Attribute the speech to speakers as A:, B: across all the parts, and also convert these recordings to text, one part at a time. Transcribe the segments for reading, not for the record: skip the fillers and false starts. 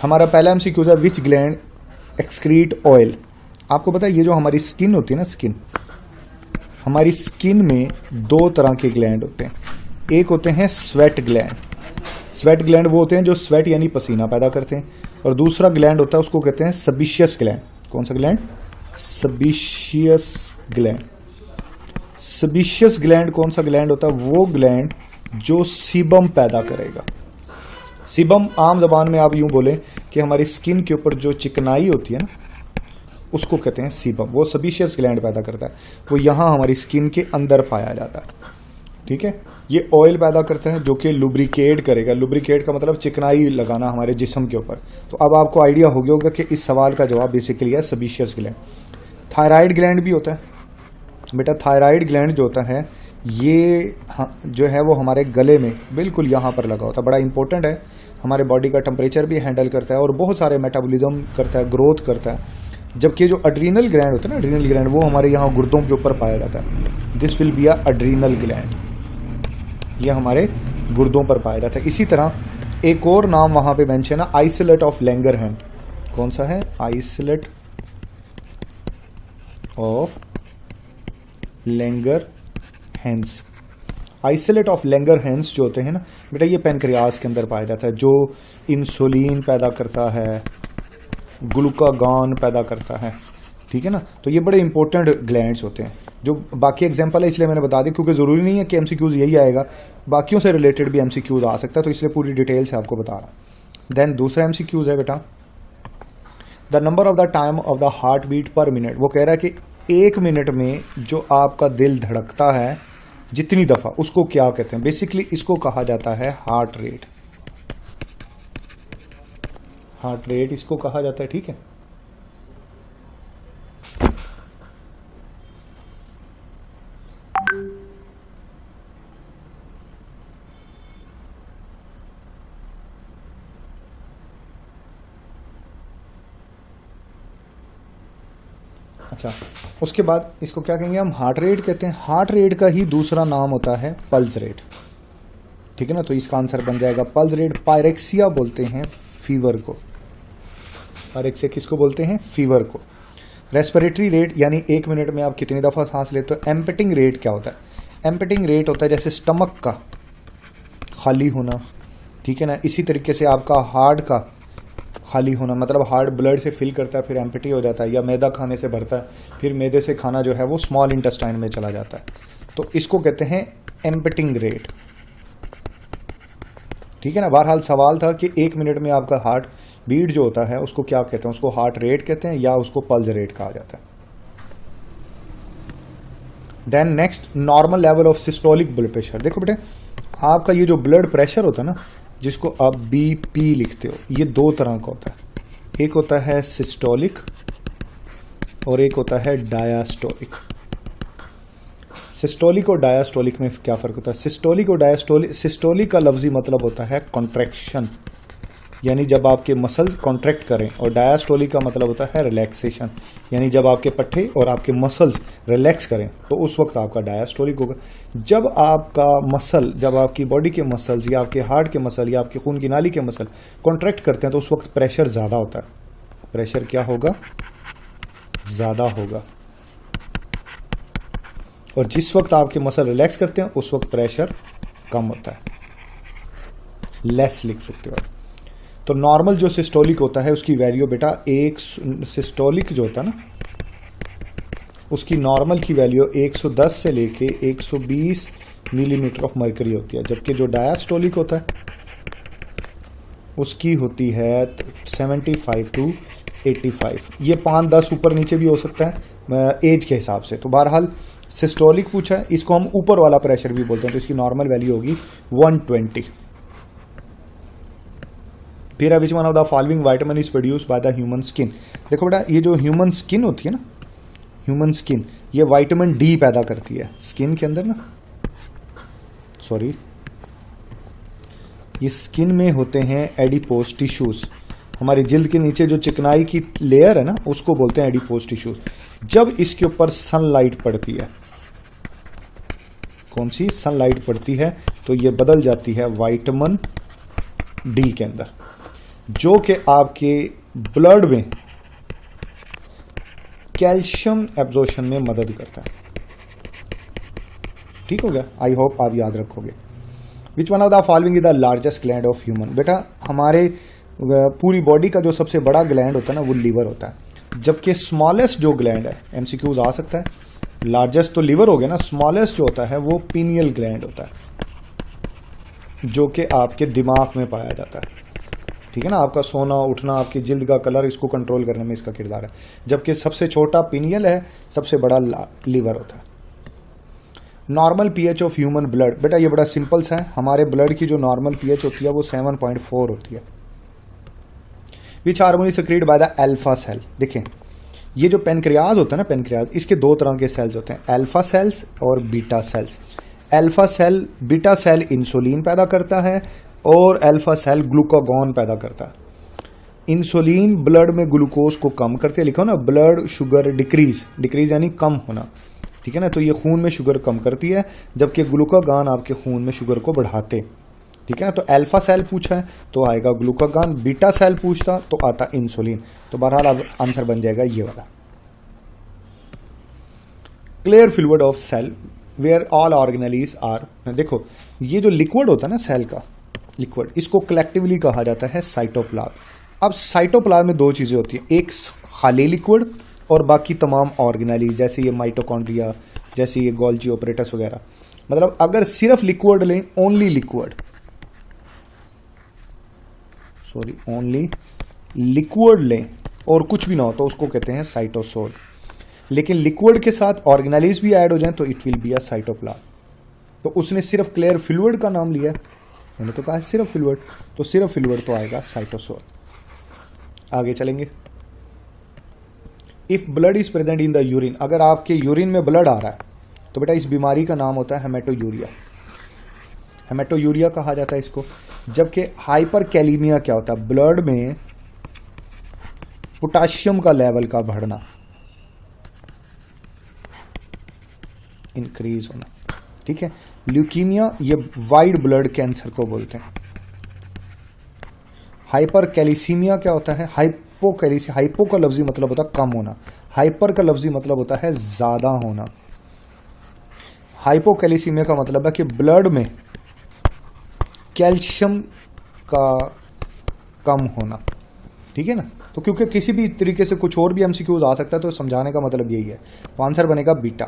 A: हमारा पहला एमसीक्यू है विच ग्लैंड एक्सक्रीट ऑयल। आपको पता है ये जो हमारी स्किन होती है ना, स्किन, हमारी स्किन में दो तरह के ग्लैंड होते हैं। एक होते हैं स्वेट ग्लैंड। स्वेट ग्लैंड वो होते हैं जो स्वेट यानी पसीना पैदा करते हैं, और दूसरा ग्लैंड होता है उसको कहते हैं सबीशियस ग्लैंड। कौन सा ग्लैंड? सबीशियस ग्लैंड। सबीशियस ग्लैंड कौन सा ग्लैंड होता है? वो ग्लैंड जो सीबम पैदा करेगा। सीबम आम जबान में आप यूं बोलें कि हमारी स्किन के ऊपर जो चिकनाई होती है ना, उसको कहते हैं सीबम। वो सबीशियस ग्लैंड पैदा करता है, वो यहां हमारी स्किन के अंदर पाया जाता है। ठीक है, ये ऑयल पैदा करता है जो कि लुब्रिकेट करेगा। लुब्रिकेट का मतलब चिकनाई लगाना हमारे जिस्म के ऊपर। तो अब आपको आइडिया हो गया होगा कि इस सवाल का जवाब बेसिकली है सबीशियस ग्लैंड। थायराइड ग्लैंड भी होता है बेटा। थायराइड ग्लैंड जो होता है ये जो है वो हमारे गले में बिल्कुल यहाँ पर लगा होता है। बड़ा इंपॉर्टेंट है, हमारे बॉडी का टेम्परेचर भी हैंडल करता है और बहुत सारे मेटाबॉलिज्म करता है, ग्रोथ करता है। जबकि जो एड्रीनल ग्लैंड होता है ना, एड्रीनल ग्लैंड, वो हमारे यहाँ गुर्दों के ऊपर पाया जाता है। This will be a adrenal gland, ये हमारे गुर्दों पर पाया जाता है। इसी तरह एक और नाम वहाँ पे मेंशन है, आइसोलेट ऑफ लैंगरहैंस। कौन सा है? Isolate of Langerhans. Isolate of Langerhans जो होते हैं ना बेटा, ये पैनक्रियाज के अंदर पाया जाता है, जो इंसुलिन पैदा करता है, ग्लूकागॉन पैदा करता है। ठीक है ना, तो ये बड़े इंपॉर्टेंट ग्लैंड्स होते हैं। जो बाकी एग्जांपल है इसलिए मैंने बता दी, क्योंकि ज़रूरी नहीं है कि एमसीक्यूज यही आएगा, बाकियों से रिलेटेड भी एमसीक्यूज आ सकता है, तो इसलिए पूरी डिटेल से आपको बता रहा। देन दूसरा एमसीक्यूज है बेटा, the number of the time of the heart beat per minute. वो कह रहा है कि एक मिनट में जो आपका दिल धड़कता है जितनी दफ़ा, उसको क्या कहते हैं? बेसिकली इसको कहा जाता है हार्ट रेट। हार्ट रेट इसको कहा जाता है। ठीक है, अच्छा, उसके बाद इसको क्या कहेंगे हम? हार्ट रेट कहते हैं। हार्ट रेट का ही दूसरा नाम होता है पल्स रेट। ठीक है ना, तो इसका आंसर बन जाएगा पल्स रेट। पायरेक्सिया बोलते हैं फीवर को। पायरेक्सिया किसको बोलते हैं? फीवर को। रेस्पिरेटरी रेट यानी एक मिनट में आप कितनी दफ़ा सांस लेते हो। एम्पटिंग रेट क्या होता है? एम्पटिंग रेट होता है जैसे स्टमक का खाली होना, ठीक है ना, इसी तरीके से आपका हार्ट का खाली होना, मतलब हार्ट ब्लड से फिल करता है फिर एम्पटी हो जाता है, या मैदा खाने से भरता है फिर मैदे से खाना जो है वो स्मॉल इंटेस्टाइन में चला जाता है, तो इसको कहते हैं एम्पटिंग रेट। ठीक है ना, बहरहाल सवाल था कि एक मिनट में आपका हार्ट बीट जो होता है उसको क्या कहते हैं? उसको हार्ट रेट कहते हैं या उसको पल्स रेट कहा जाता है। Then next, normal level of systolic blood pressure. देखो बेटे, आपका ये जो ब्लड प्रेशर होता है ना, जिसको आप बीपी लिखते हो, ये दो तरह का होता है। एक होता है सिस्टोलिक और एक होता है डायास्टोलिक। सिस्टोलिक और डायास्टोलिक में क्या फ़र्क होता है? सिस्टोलिक और डायास्टोलिक, सिस्टोलिक का लफ्जी मतलब होता है कॉन्ट्रैक्शन, यानी जब आपके मसल्स कॉन्ट्रैक्ट करें, और डायास्टोलिक का मतलब होता है रिलैक्सेशन, यानी जब आपके पट्टे और आपके मसल्स रिलैक्स करें तो उस वक्त आपका डायास्टोलिक होगा। जब आपका मसल, जब आपकी बॉडी के मसल्स या आपके हार्ट के मसल या आपके खून की नाली के मसल कॉन्ट्रैक्ट करते हैं तो उस वक्त प्रेशर ज़्यादा होता है। प्रेशर क्या होगा? ज़्यादा होगा। और जिस वक्त आपके मसल रिलैक्स करते हैं उस वक्त प्रेशर कम होता है, लेस लिख सकते हो आप। तो नॉर्मल जो सिस्टोलिक होता है उसकी वैल्यू बेटा, एक सिस्टोलिक जो होता है ना, उसकी नॉर्मल की वैल्यू 110 से लेके 120 मिलीमीटर ऑफ मर्करी होती है, जबकि जो डायास्टोलिक होता है उसकी होती है 75 टू 85। ये 5-10 ऊपर नीचे भी हो सकता है एज के हिसाब से। तो बहरहाल सिस्टोलिक पूछा है, इसको हम ऊपर वाला प्रेशर भी बोलते हैं, तो इसकी नॉर्मल वैल्यू होगी 120। फिर which one of the following vitamin is produce by the human skin. देखो बेटा, ये जो ह्यूमन स्किन होती है ना, ह्यूमन स्किन, ये विटामिन डी पैदा करती है स्किन के अंदर ना, सॉरी, ये स्किन में होते हैं एडिपोज टिश्यूज। हमारी जिल्द के नीचे जो चिकनाई की लेयर है ना, उसको बोलते हैं एडिपोज टिश्यूज। जब इसके ऊपर सनलाइट पड़ती है, कौन सी सनलाइट पड़ती है, तो ये बदल जाती है विटामिन डी के अंदर। जो कि आपके ब्लड में कैल्शियम एब्जॉर्प्शन में मदद करता है। ठीक हो गया, आई होप आप याद रखोगे। Which one of the following is the largest gland of human. बेटा हमारे पूरी बॉडी का जो सबसे बड़ा ग्लैंड होता है ना वो लीवर होता है, जबकि स्मॉलेस्ट जो ग्लैंड है, एमसीक्यूज आ सकता है, लार्जेस्ट तो लीवर हो गया ना, स्मॉलेस्ट जो होता है वो पीनियल ग्लैंड होता है, जो कि आपके दिमाग में पाया जाता है। ठीक है ना, आपका सोना उठना, आपकी जिल्द का कलर, इसको कंट्रोल करने में इसका किरदार है। जबकि सबसे छोटा पीनियल है, सबसे बड़ा लीवर होता है। Normal pH of human blood, बेटा ये बड़ा सिंपल सा है। हमारे ब्लड की जो नॉर्मल पीएच होती है वो 7.4 होती है। Which hormone is secreted by the alpha cell. देखें ये जो पेनक्रियाज होता है ना, पेनक्रियाज, इसके दो तरह के सेल्स होते हैं, अल्फा सेल्स और beta cells. Alpha cell, beta cell insulin पैदा करता है और अल्फा सेल ग्लूकागॉन पैदा करता है। इंसुलिन ब्लड में ग्लूकोज को कम करते हैं, लिखो ना ब्लड शुगर डिक्रीज, डिक्रीज यानी कम होना। ठीक है ना, तो ये खून में शुगर कम करती है, जबकि ग्लूकागॉन आपके खून में शुगर को बढ़ाते। ठीक है ना, तो अल्फा सेल पूछा है तो आएगा ग्लूकागॉन, बीटा सेल पूछता तो आता इंसुलिन। तो बहरहाल अब आंसर बन जाएगा ये वाला। Clear fluid of cell where all organelles are. देखो ये जो लिक्विड होता है ना सेल का, लिक्विड, इसको कलेक्टिवली कहा जाता है साइटोप्लाज्म। अब साइटोप्लाज्म में दो चीजें होती है, एक खाली लिक्विड और बाकी तमाम ऑर्गेनेलीज, जैसे ये माइटोकॉन्ड्रिया, जैसे ये गोल्जी ऑपरेटस वगैरह। मतलब अगर सिर्फ लिक्विड लें, only liquid, sorry only liquid लें और कुछ भी ना हो तो उसको कहते हैं साइटोसोल। लेकिन लिक्विड के साथ ऑर्गेनेलीज भी ऐड हो जाएं तो it will be a cytoplasm. तो उसने सिर्फ क्लियर फ्लूइड का नाम लिया, मैंने तो कहा सिर्फ फ्लूइड, तो सिर्फ फ्लूइड तो आएगा साइटोसोल। आगे चलेंगे। If blood is present in the urine, अगर आपके यूरिन में ब्लड आ रहा है तो बेटा इस बीमारी का नाम होता है हेमेटोयूरिया। हेमेटोयूरिया कहा जाता है इसको। जबकि हाइपर कैलीमिया क्या होता है, ब्लड में पोटाशियम का लेवल का बढ़ना, इंक्रीज होना। ठीक है, ल्यूकीमिया ये वाइट ब्लड कैंसर को बोलते हैं। हाइपर कैलिसीमिया क्या होता है, हाइपोकैलिसी, हाइपो का लफ्जी मतलब होता है कम होना, हाइपर का लफ्जी मतलब होता है ज्यादा होना। हाइपोकैलिसीमिया का मतलब है कि ब्लड में कैल्शियम का कम होना। ठीक है ना, तो क्योंकि किसी भी तरीके से कुछ और भी एमसीक्यूज आ सकता है तो समझाने का मतलब यही है। तो आंसर बनेगा बीटा।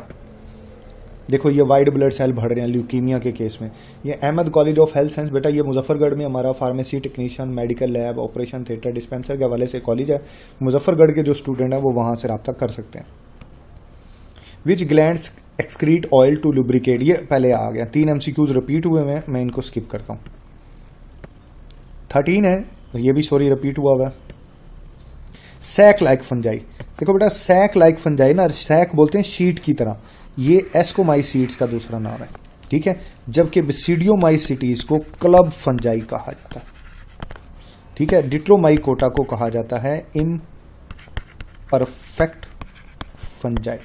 A: देखो ये वाइट ब्लड सेल बढ़ रहे हैं ल्यूकीमिया के केस में। ये Ahmad college of health science, बेटा ये मुजफ्फरगढ़ में हमारा pharmacy technician, medical lab, operation theatre, dispenser के हवाले से कॉलेज है। मुजफ्फरगढ़ के जो स्टूडेंट हैं वो वहां से रब्ता कर सकते हैं। Which glands excrete oil to lubricate, ये पहले आ गया। 3 एमसीक्यूज रिपीट हुए हैं, मैं इनको स्किप करता हूं। 13 है तो ये भी सॉरी रिपीट हुआ हुआ। सैक लाइक फंजाई, देखो बेटा सैक लाइक फंजाई ना, सैक बोलते हैं शीट की तरह, ये एस्कोमाइसीट्स का दूसरा नाम है। ठीक है, जबकि बेसिडियोमाइसिटीज को क्लब फंजाई कहा जाता है। ठीक है, डिट्रोमाइकोटा को कहा जाता है इम्परफेक्ट फंजाई।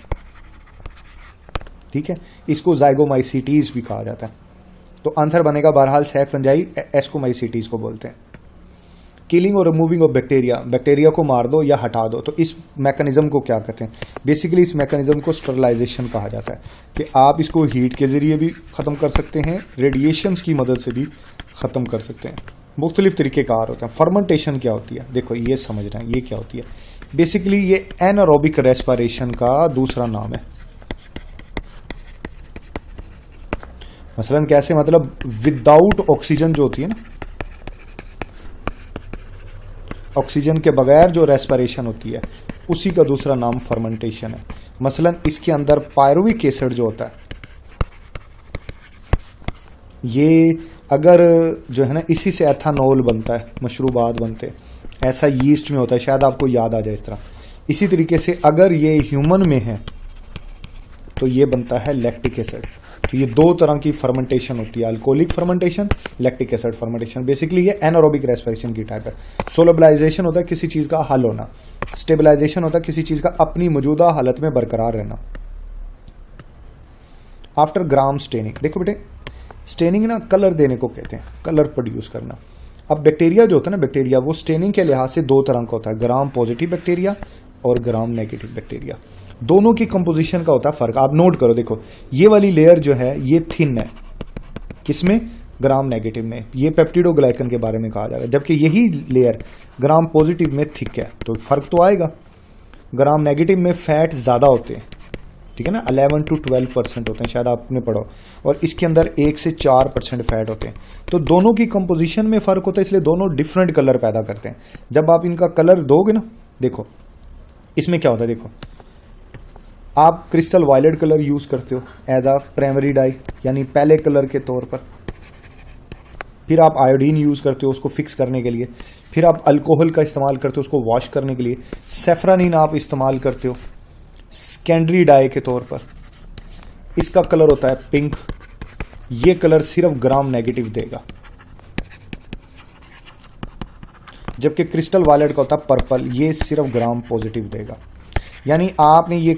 A: ठीक है, इसको जाइगोमाइसिटीज भी कहा जाता है। तो आंसर बनेगा बहरहाल सैक फंजाई, एस्कोमाइसिटीज को बोलते हैं। किलिंग और रिमूविंग ऑफ बैक्टीरिया, बैक्टीरिया को मार दो या हटा दो, तो इस मैकेनिज्म को क्या कहते हैं? बेसिकली इस मैकेनिज्म को स्टरलाइजेशन कहा जाता है, कि आप इसको हीट के जरिए भी ख़त्म कर सकते हैं, रेडिएशंस की मदद से भी ख़त्म कर सकते हैं। मुख्तलिफ तरीक़ेकार होते हैं। फर्मेंटेशन क्या होती है, देखो ये समझना है ये क्या होती है। बेसिकली ये एनारोबिक रेस्पिरेशन का दूसरा नाम है। मसलन कैसे, मतलब विदाउट ऑक्सीजन जो होती है ना, ऑक्सीजन के बगैर जो रेस्पिरेशन होती है उसी का दूसरा नाम फर्मेंटेशन है। मसलन इसके अंदर पायरुविक एसिड जो होता है, ये अगर जो है ना, इसी से एथानॉल बनता है, मशरूबात बनते हैं, ऐसा यीस्ट में होता है, शायद आपको याद आ जाए इस तरह। इसी तरीके से अगर ये ह्यूमन में है तो ये बनता है लैक्टिक एसिड। तो ये दो तरह की फर्मेंटेशन होती है, alcoholic fermentation, lactic acid fermentation. Basically ये एनारोबिक रेस्पिरेशन की टाइप है। सोलबलाइजेशन होता है किसी चीज का हल होना, स्टेबलाइजेशन होता है किसी चीज का अपनी मौजूदा हालत में बरकरार रहना। आफ्टर ग्राम स्टेनिंग, देखो बेटे स्टेनिंग ना कलर देने को कहते हैं, कलर प्रोड्यूस करना। अब बैक्टीरिया जो होता है ना, बैक्टीरिया वो स्टेनिंग के लिहाज से दो तरह का होता है, ग्राम पॉजिटिव बैक्टीरिया और ग्राम नेगेटिव बैक्टीरिया। दोनों की कंपोजिशन का होता है फर्क। आप नोट करो, देखो ये वाली लेयर जो है ये थिन है, किसमें? ग्राम नेगेटिव में। ये पेप्टिडोग्लाइकन के बारे में कहा जा रहा है, जबकि यही लेयर ग्राम पॉजिटिव में थिक है, तो फर्क तो आएगा। ग्राम नेगेटिव में फैट ज्यादा होते हैं, ठीक है ना, 11 to 12% होते हैं, शायद आपने पढ़ो, और इसके अंदर 1 से 4% फैट होते हैं। तो दोनों की कंपोजिशन में फर्क होता है, इसलिए दोनों डिफरेंट कलर पैदा करते हैं। जब आप इनका कलर दोगे ना, देखो इसमें क्या होता है, देखो आप क्रिस्टल वायलेट कलर यूज करते हो एज अ प्राइमरी डाई, यानी पहले कलर के तौर पर। फिर आप आयोडीन यूज करते हो उसको फिक्स करने के लिए। फिर आप अल्कोहल का इस्तेमाल करते हो उसको वॉश करने के लिए। सेफ्रानिन आप इस्तेमाल करते हो सेकेंडरी डाई के तौर पर। इसका कलर होता है पिंक। ये कलर सिर्फ ग्राम नेगेटिव देगा, जबकि क्रिस्टल वायलेट का होता है पर्पल, ये सिर्फ ग्राम पॉजिटिव देगा। यानी आपने ये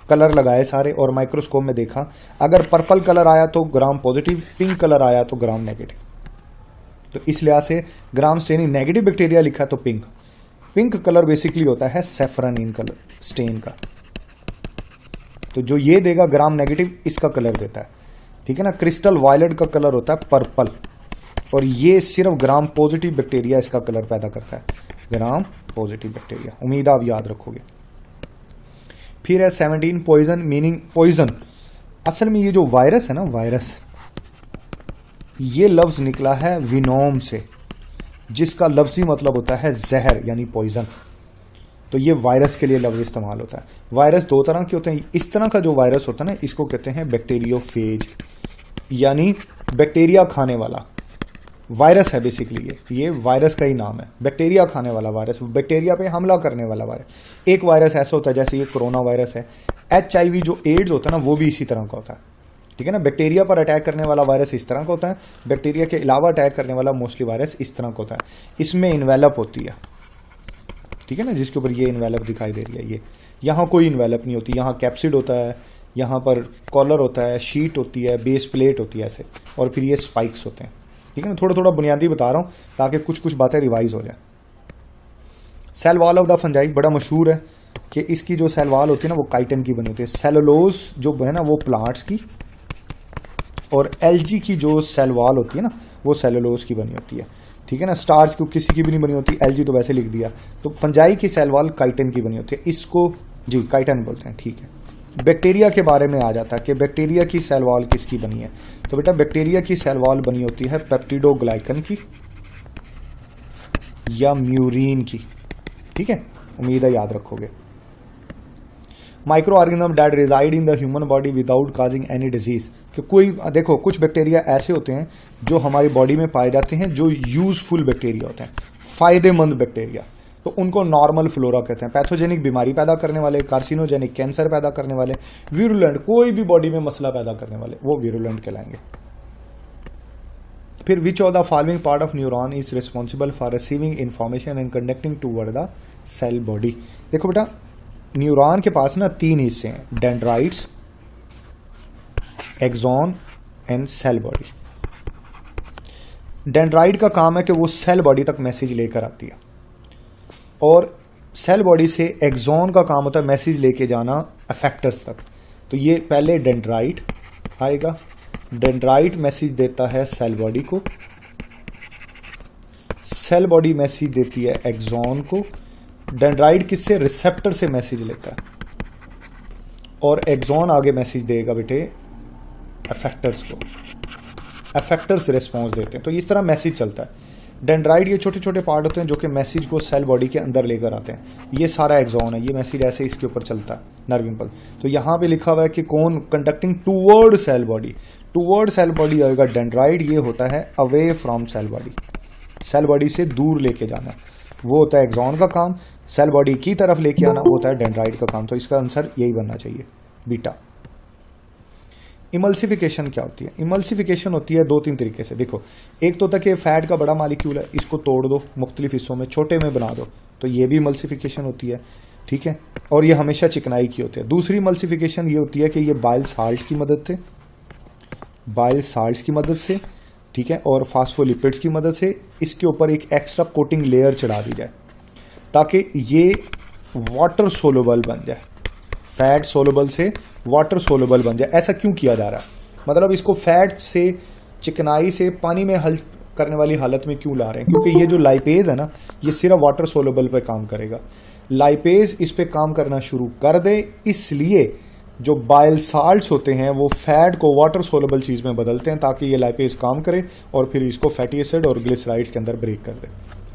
A: कलर लगाए सारे और माइक्रोस्कोप में देखा, अगर पर्पल कलर आया तो ग्राम पॉजिटिव, पिंक कलर आया तो ग्राम नेगेटिव। तो इस लिहाज से ग्राम स्टेनिंग नेगेटिव बैक्टीरिया लिखा तो पिंक। पिंक कलर बेसिकली होता है सेफ्रानिन कलर स्टेन का। तो जो ये देगा ग्राम नेगेटिव, इसका कलर देता है, ठीक है ना। क्रिस्टल वायलेट का कलर होता है पर्पल, और ये सिर्फ ग्राम पॉजिटिव बैक्टीरिया इसका कलर पैदा करता है, ग्राम पॉजिटिव बैक्टीरिया। उम्मीद आप याद रखोगे। फिर है 17 पॉइजन, मीनिंग पॉइजन। असल में ये जो वायरस है ना, वायरस, ये लफ्ज निकला है विनोम से, जिसका लफ्जी मतलब होता है जहर यानी पॉइजन। तो ये वायरस के लिए लफ्ज इस्तेमाल होता है। वायरस दो तरह के होते हैं। इस तरह का जो वायरस होता है ना, इसको कहते हैं बैक्टीरियोफेज, यानी बैक्टीरिया खाने वाला वायरस है। बेसिकली ये वायरस का ही नाम है, बैक्टीरिया खाने वाला वायरस, बैक्टीरिया पे हमला करने वाला वायरस। एक वायरस ऐसा होता है जैसे ये कोरोना वायरस है। HIV जो एड्स होता है ना, वो भी इसी तरह का होता है, ठीक है ना। बैक्टीरिया पर अटैक करने वाला वायरस इस तरह का होता है, बैक्टीरिया के अलावा अटैक करने वाला मोस्टली वायरस इस तरह का होता है। इसमें इन्वेलप होती है, ठीक है ना, जिसके ऊपर ये इन्वेलप दिखाई दे रही है। ये यहाँ कोई इन्वेलप नहीं होती, यहाँ कैप्सिड होता है, यहाँ पर कॉलर होता है, शीट होती है, बेस प्लेट होती है ऐसे, और फिर ये स्पाइक्स होते हैं, ठीक है ना। थोड़ा थोड़ा बुनियादी बता रहा हूँ ताकि कुछ कुछ बातें रिवाइज हो जाए। Cell wall of the fungi बड़ा मशहूर है कि इसकी जो सेल वॉल होती है ना, वो काइटन की बनी होती है। सेलुलोज जो है ना, वो प्लांट्स की, और एल्गी की जो सेल वॉल होती है ना, वो सेलुलोज की बनी होती है, ठीक है ना। स्टार्च को किसी की भी नहीं बनी होती, एल्गी तो वैसे लिख दिया। तो फंजाई की सेल वॉल काइटन की बनी होती है, इसको जी काइटन बोलते हैं, ठीक है। बैक्टीरिया के बारे में आ जाता है कि बैक्टीरिया की सेल वॉल किसकी बनी है। तो बेटा बैक्टीरिया की सेल वॉल बनी होती है पेप्टिडोग्लाइकन की या म्यूरिन की, ठीक है। उम्मीद है याद रखोगे। Micro organism that reside in the human body without causing any disease. कि कोई देखो कुछ बैक्टीरिया ऐसे होते हैं जो हमारी बॉडी में पाए जाते हैं, जो यूजफुल बैक्टीरिया होते हैं, फायदेमंद बैक्टीरिया, तो उनको नॉर्मल फ्लोरा कहते हैं। पैथोजेनिक बीमारी पैदा करने वाले, कार्सिनोजेनिक कैंसर पैदा करने वाले, विरुलेंट कोई भी बॉडी में मसला पैदा करने वाले, वो विरुलेंट कहलाएंगे। फिर which of the following part of neuron is responsible for receiving information and conducting toward the cell body. देखो बेटा न्यूरॉन के पास ना 3 हिस्से हैं, dendrites, axon and cell body. Dendrite का काम है कि वो सेल बॉडी तक मैसेज लेकर आती है, और सेल बॉडी से एक्सॉन का काम होता है मैसेज लेके जाना अफेक्टर्स तक। तो ये पहले डेंड्राइट आएगा, डेंड्राइट मैसेज देता है सेल बॉडी को, सेल बॉडी मैसेज देती है एक्सॉन को। डेंड्राइट किससे? रिसेप्टर से मैसेज लेता है, और एक्सॉन आगे मैसेज देगा बेटे अफेक्टर्स को, अफेक्टर्स रिस्पॉन्स देते हैं। तो इस तरह मैसेज चलता है। डेंड्राइट ये छोटे छोटे पार्ट होते हैं जो कि मैसेज को सेल बॉडी के अंदर लेकर आते हैं। ये सारा एक्सॉन है, ये मैसेज ऐसे इसके ऊपर चलता है, नर्व इम्पल्स। तो यहाँ पे लिखा हुआ है कि कौन conducting toward cell body, toward cell body आएगा डेंड्राइट। ये होता है away from cell body, cell body से दूर लेके जाना, वो होता है एक्सॉन का काम। सेल बॉडी की तरफ लेके आना वो होता है डेंड्राइट का काम। तो इसका आंसर यही बनना चाहिए, बीटा। इमल्सिफिकेशन क्या होती है? इमल्सिफिकेशन होती है 2-3 तरीके से। देखो एक तो होता है कि फैट का बड़ा मालिक्यूल है, इसको तोड़ दो, मुख्तलिफ हिस्सों में छोटे में बना दो, तो ये भी इमल्सिफिकेशन होती है, ठीक है। और ये हमेशा चिकनाई की होती है। दूसरी इमल्सिफिकेशन ये होती है कि ये बाइल साल्ट की मदद से, बाइल साल्ट की मदद से, ठीक है, और फास्फोलिपिड्स की मदद से इसके ऊपर एक एक्स्ट्रा कोटिंग लेयर चढ़ा दी जाए ताकि ये वाटर सोलुबल बन जाए, फैट सोलुबल से वाटर सोलुबल बन जाए। ऐसा क्यों किया जा रहा है, मतलब इसको फैट से, चिकनाई से पानी में हल करने वाली हालत में क्यों ला रहे हैं? क्योंकि ये जो लाइपेज है ना, ये सिर्फ वाटर सोलुबल पे काम करेगा। लाइपेज इस पे काम करना शुरू कर दे, इसलिए जो बाइल साल्ट्स होते हैं वो फैट को वाटर सोलुबल चीज में बदलते हैं ताकि ये लाइपेज काम करे और फिर इसको फैटी एसिड और ग्लिसराइड्स के अंदर ब्रेक कर दे।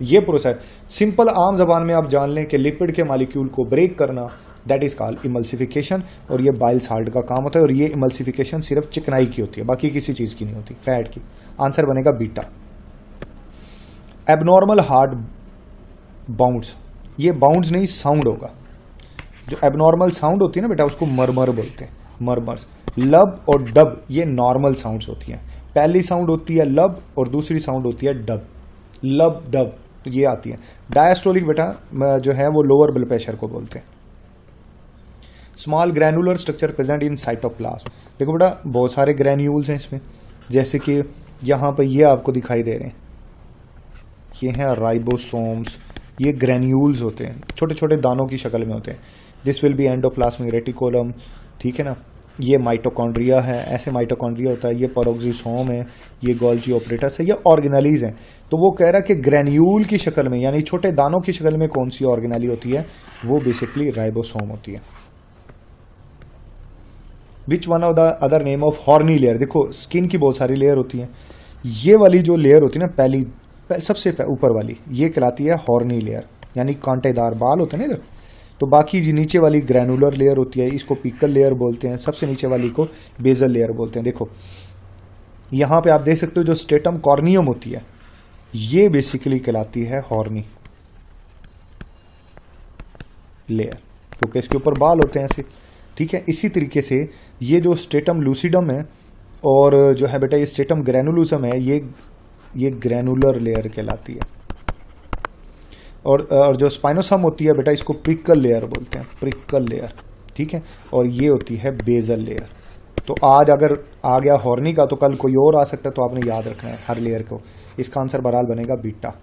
A: ये प्रोसेस सिंपल आम जबान में आप जान लें कि लिपिड के मॉलिक्यूल को ब्रेक करना, दैट इज कॉल्ड इमल्सिफिकेशन, और ये बाइल साल्ट का काम होता है। और ये इमल्सिफिकेशन सिर्फ चिकनाई की होती है, बाकी किसी चीज की नहीं होती, फैट की। आंसर बनेगा बीटा। एबनॉर्मल हार्ट बाउंड्स, ये बाउंड्स नहीं साउंड होगा। जो एबनॉर्मल साउंड होती है ना बेटा, उसको मरमर बोलते हैं, मरमर्स। लब और डब ये नॉर्मल साउंड्स होती हैं। पहली साउंड होती है लब और दूसरी साउंड होती है डब, लब डब, तो ये आती है। डायस्टोलिक बेटा जो है वो लोअर ब्लड प्रेशर को बोलते हैं। Small granular structure present in cytoplasm, देखो बेटा बहुत सारे ग्रैन्यूल्स हैं इसमें, जैसे कि यहाँ पर ये आपको दिखाई दे रहे हैं, ये हैं राइबोसोम्स, ये ग्रैन्यूल्स होते हैं, छोटे छोटे दानों की शक्ल में होते हैं। This will be endoplasmic reticulum, ठीक है ना। ये माइटोकॉन्ड्रिया है, ऐसे माइटोकॉन्ड्रिया होता है। ये पेरोक्सिसोम है, ये गोल्जी ऑपरेटस है, ये ऑर्गेनेलीज हैं। तो वो कह रहा है कि ग्रैन्यूल की शक्ल में, यानी छोटे दानों की शक्ल में कौन सी ऑर्गेनेली होती है, वो बेसिकली राइबोसोम होती है। Which one of the other name of horny layer, देखो स्किन की बहुत सारी लेयर होती है, ये वाली जो लेयर होती है ना, पहली सबसे ऊपर वाली, ये कहलाती है हॉर्नी लेयर, यानी कांटेदार बाल होते हैं ना इधर। तो बाकी जो नीचे वाली ग्रैनुलर लेयर होती है, इसको पिकल लेयर बोलते हैं। सबसे नीचे वाली को बेजल लेयर बोलते हैं। देखो यहां पे आप देख सकते हो जो स्टेटम कॉर्नियम होती है, ये बेसिकली कहलाती है हॉर्नी लेयर, क्योंकि इसके ऊपर बाल होते हैं ऐसे, ठीक है। इसी तरीके से ये जो स्टेटम लूसिडम है और जो है बेटा ये स्टेटम ग्रैनुलोसम है, ये ग्रैनुलर लेयर कहलाती है। और जो स्पाइनोसम होती है बेटा, इसको प्रिकल लेयर बोलते हैं, प्रिकल लेयर, ठीक है। और ये होती है बेजल लेयर। तो आज अगर आ गया हॉर्नी का तो कल कोई और आ सकता है, तो आपने याद रखना है हर लेयर को। इसका आंसर बहरहाल बनेगा बीटा।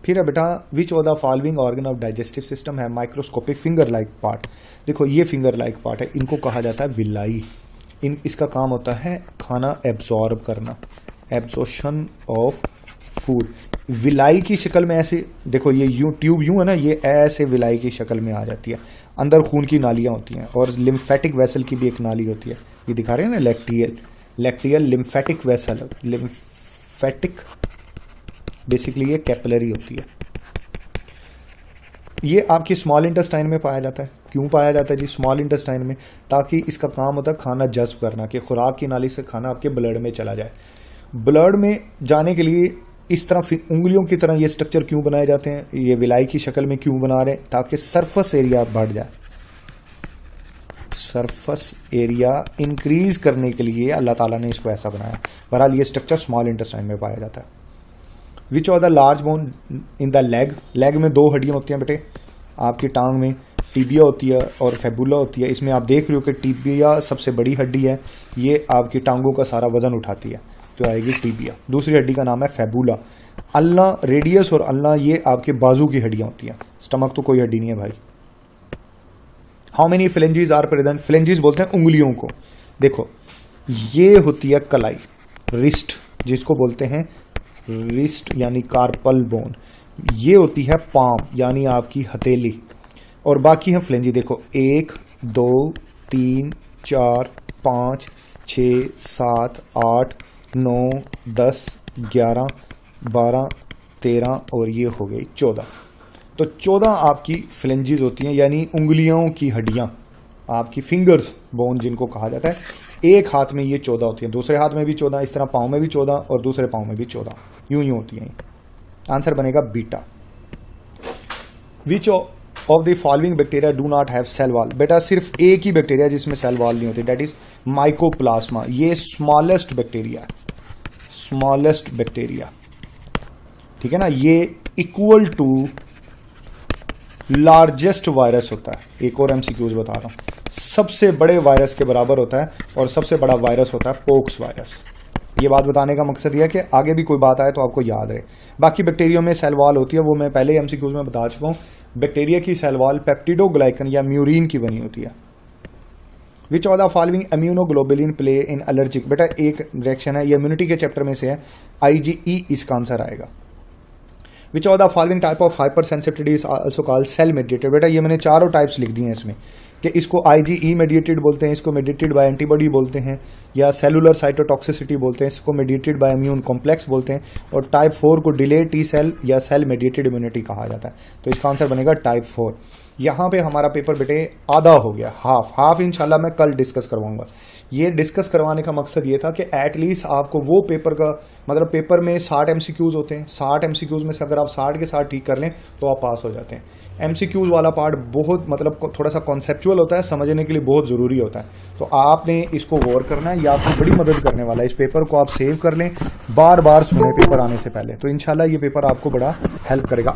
A: फिर है बेटा विच of the following organ of digestive system है माइक्रोस्कोपिक फिंगर लाइक पार्ट। देखो ये फिंगर लाइक पार्ट है, इनको कहा जाता है विलाई। इसका काम होता है खाना एब्जॉर्ब करना, एब्जॉर्प्शन ऑफ फूड। विलाई की शक्ल में ऐसे देखो, ये यूं ट्यूब यूं है ना, ये ऐसे विलाई की शक्ल में आ जाती है। अंदर खून की नालियां होती हैं और लिम्फेटिक वेसल की भी एक नाली होती है, ये दिखा रहे हैं ना, lacteal lymphatic vessel. Lymphatic basically ये कैपिलरी होती है। ये आपकी स्मॉल इंटेस्टाइन में पाया जाता है। क्यों पाया जाता है जी स्मॉल इंटेस्टाइन में? ताकि इसका काम होता है खाना जज्ब करना, कि खुराक की नाली से खाना आपके ब्लड में चला जाए। ब्लड में जाने के लिए इस तरह उंगलियों की तरह ये स्ट्रक्चर क्यों बनाए जाते हैं, ये विलाई की शक्ल में क्यों बना रहे हैं? ताकि सरफेस एरिया बढ़ जाए। सरफेस एरिया इंक्रीज करने के लिए अल्लाह ताला ने इसको ऐसा बनाया। बहरहाल ये स्ट्रक्चर स्मॉल इंटेस्टाइन में पाया जाता है। विच of the large bone in the leg, leg में दो हड्डियां होती हैं बेटे आपकी टांग में, टिबिया होती है और फेबुला होती है। इसमें आप देख रहे हो कि टिबिया सबसे बड़ी हड्डी है, ये आपकी टांगों का सारा वजन उठाती है, तो आएगी टिबिया। दूसरी हड्डी का नाम है फेबुला। अल्ना रेडियस और अल्ना ये आपके बाजू की हड्डियां होती हैं, स्टमक तो कोई हड्डी नहीं है भाई। हाउ मेनी फ्लेंजीज आर प्रेजेंट, फ्लेंजीज बोलते हैं उंगलियों को। देखो ये होती है कलाई, रिस्ट जिसको बोलते हैं रिस्ट यानी कार्पल बोन। ये होती है पाम यानी आपकी हथेली, और बाकी है फ्लेंजी। देखो 1 2 3 4 5 6 7 8 9 10 11 12 13 और ये हो गई 14। तो 14 आपकी फ्लेंजीज होती हैं, यानी उंगलियों की हड्डियां, आपकी फिंगर्स बोन जिनको कहा जाता है। एक हाथ में ये 14 होती है, दूसरे हाथ में भी 14, इस तरह पाँव में भी 14 और दूसरे पाँव में भी 14, यूं यूं होती हैं। आंसर बनेगा beta. Which of the following bacteria do not have cell wall, बेटा सिर्फ एक ही बैक्टीरिया जिसमें सेल वॉल नहीं होती, दैट इज माइकोप्लाज्मा। ये स्मॉलेस्ट बैक्टीरिया, स्मॉलेस्ट बैक्टीरिया, ठीक है ना। ये इक्वल टू लार्जेस्ट वायरस होता है। एक और एमसीक्यूज बता रहा हूं, सबसे बड़े वायरस के बराबर होता है, और सबसे बड़ा वायरस होता है पोक्स वायरस। ये बात बताने का मकसद ये है कि आगे भी कोई बात आए तो आपको याद रहे। बाकी बैक्टीरिया में सेल वॉल होती है, वो मैं पहले एमसीक्यूज में बता चुका हूँ। बैक्टीरिया की सेल वॉल पेप्टिडोग्लाइकन या म्यूरिन की बनी होती है। विच of the following immunoglobulin play in allergic, बेटा एक रिएक्शन है, ये इम्यूनिटी के चैप्टर में से है, IgE इसका आंसर आएगा। Which of the following type of hyper sensitivity is also called cell mediated, बेटा ये मैंने चारों टाइप्स लिख दिए हैं इसमें कि इसको IgE मेडिएटेड बोलते हैं, इसको मेडिएटेड बाय एंटीबॉडी बोलते हैं, या सेलुलर साइटोटॉक्सिसिटी बोलते हैं, इसको मेडिएटेड बाय इम्यून कॉम्प्लेक्स बोलते हैं, और टाइप 4 को डिलेड टी सेल या सेल मेडिएटेड इम्यूनिटी कहा जाता है। तो इसका आंसर बनेगा टाइप 4। यहाँ पे हमारा पेपर बेटे आधा हो गया, हाफ इंशाल्लाह मैं कल डिस्कस करवाऊंगा। ये डिस्कस करवाने का मकसद ये था कि एटलीस्ट आपको वो पेपर का मतलब पेपर में 60 MCQs होते हैं, 60 MCQs में से अगर आप 60 के 60 ठीक कर लें तो आप पास हो जाते हैं। MCQs वाला पार्ट बहुत मतलब थोड़ा सा कॉन्सेप्चुअल होता है, समझने के लिए बहुत ज़रूरी होता है। तो आपने इसको गौर करना है, ये आपको बड़ी मदद करने वाला है। इस पेपर को आप सेव कर लें, बार बार सुने पेपर आने से पहले, तो इंशाल्लाह ये पेपर आपको बड़ा हेल्प करेगा।